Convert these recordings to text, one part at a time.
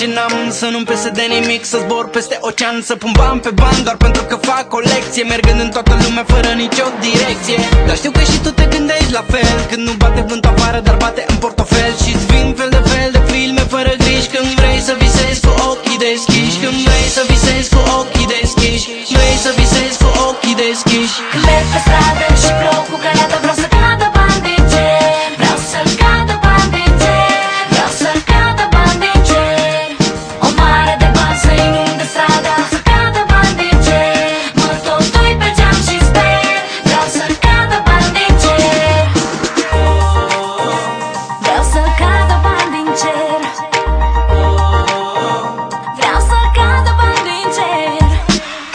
ce n-am, să nu-mi pese de nimic, să zbor peste ocean, să pun bani pe bani doar pentru că fac colecție, mergând în toată lumea fără nicio direcție. Dar știu că și tu te gândești la fel, când nu bate vântul afară, dar bate în portofel. Și-ți vin fel de filme fără griji, când vrei să visezi cu ochii deschiși, când vrei să visezi cu ochii deschiși, vrei să visezi cu ochii deschiși. Când merg pe stradă și plouă cu găleata, vreau să cadă bani din cer, vreau să-l cadă bani din cer, vreau să-l cadă bani din cer. O mare de bani să inunde strada, să cadă bani din cer. Mă tot dui pe geam și sper, vreau să-l cadă bani din cer. Vreau să cadă bani din cer, vreau să cadă bani din cer.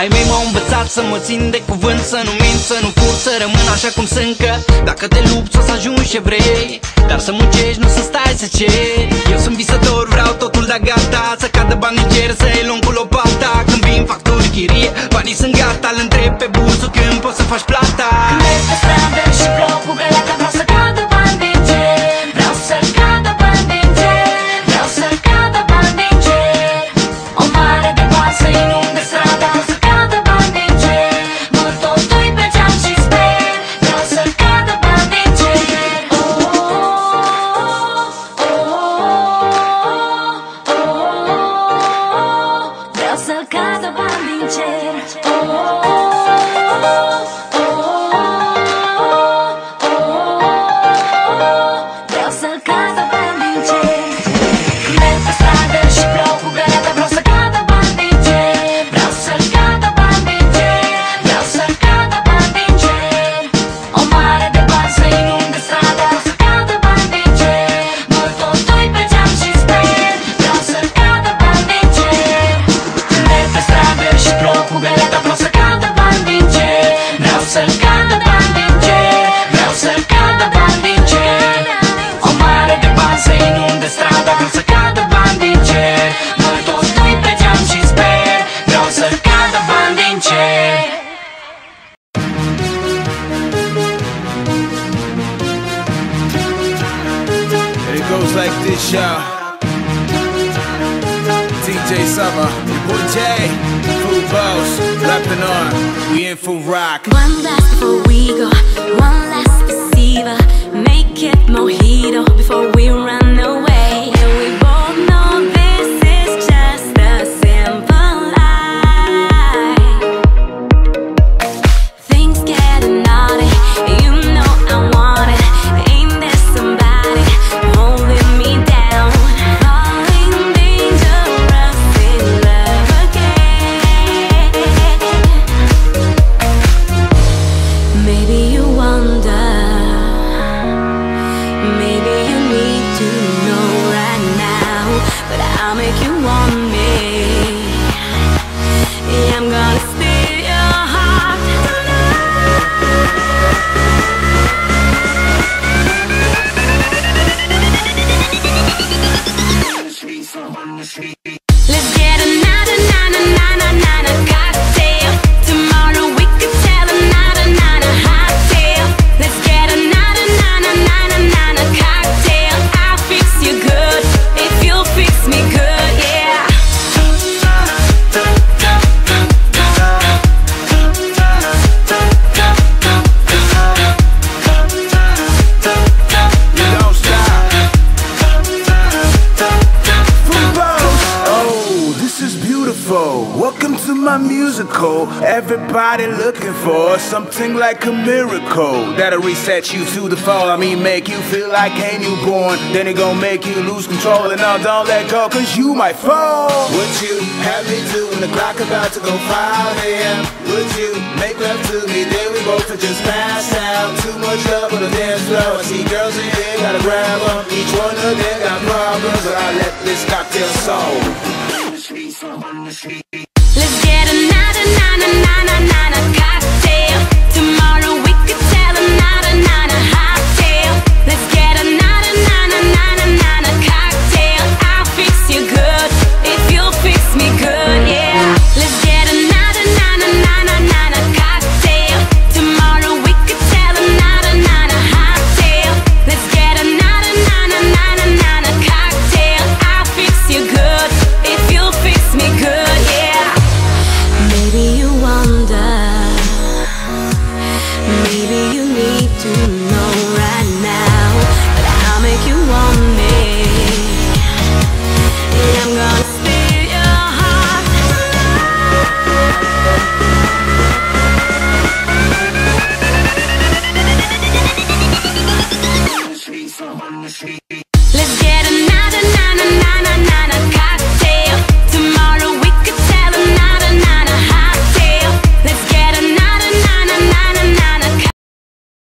Ai mei m-au învățat să mă țin de cuvânt, să nu mint, să nu fur, să rămân așa cum sunt, că dacă te lupți o să ajungi ce vrei, dar să muncești, nu să stai să ceri. Eu sunt visător, vreau totul de gata, să cadă bani în cer, să iei luăm cu lopata. Când vin facturi, chirie, banii sunt gata, îl întreb pe busul când poți să faci plata. Când merg pe stradă și plouă cu găleata, vreau să cadă bani din cer, vreau să-l cadă bani din cer, vreau să-l cadă bani din cer. O mare de bani să inunde strada, să cadă bani din cer. Mă tot dui pe geam și sper, vreau să-l cadă bani din cer. Vreau să-l cadă bani din cer. Vreau să-l cadă bani din cer. Când merg pe stradă și plouă cu găleata, vreau să cadă bani din cer, vreau să-l cadă bani din cer, vreau să-l cadă bani din cer. O mare de bani să inunde strada, să cadă bani din cer. Mă tot dui pe geam și sper, vreau să-l cadă bani din cer. Când merg pe stradă și plouă cu găleata, vreau să cadă bani din cer, vreau să-l cadă bani din cer, vreau să-l cadă bani din cer. O mare de bani să inunde strada, vreau să cadă bani din cer. Mă tot dui pe geam și sper, vreau să-l cadă bani din cer. It goes like this, y'all. DJ Summer, your boy Jay, Food Boss, rapping on. We in for rock. One last before we go, one last deceiver. Make it mojito before we run away. And we both know this is just a simple lie. Things get naughty, you know I want it. Ain't there somebody holding me down? Falling dangerous in love again. Maybe you wonder, maybe you need to know right now, but I'll make you want me. Yeah, I'm gonna steal your heart tonight. Let's get another cocktail. Tomorrow we could tell another hot tale. Let's get another cocktail. I'll fix you good if you'll fix me good, yeah. Don't stop. Oh, this is beautiful. Welcome to my musical. Everybody looking for something like a miracle that'll reset you to the fall. I mean, make you feel like a newborn. Then it gon' make you lose control. And now don't let go, cause you might fall. Would you have me do when the clock about to go 5 a.m.? Would you make love to me? Then we both could just pass out. Too much love on the dance floor. I see girls in here, gotta grab them. Each one of them got problems, but I let this cocktail solve. Let's get another cocktail. Tomorrow we could tell another hot tale. Let's get another cocktail. I'll fix you good if you'll fix me good, yeah. Let's get another cocktail. Tomorrow we could tell another hot tale. Let's get another cocktail. I'll fix you good to know right now that I'll make you want me. And I'm gonna steal your heart tonight. Let's get a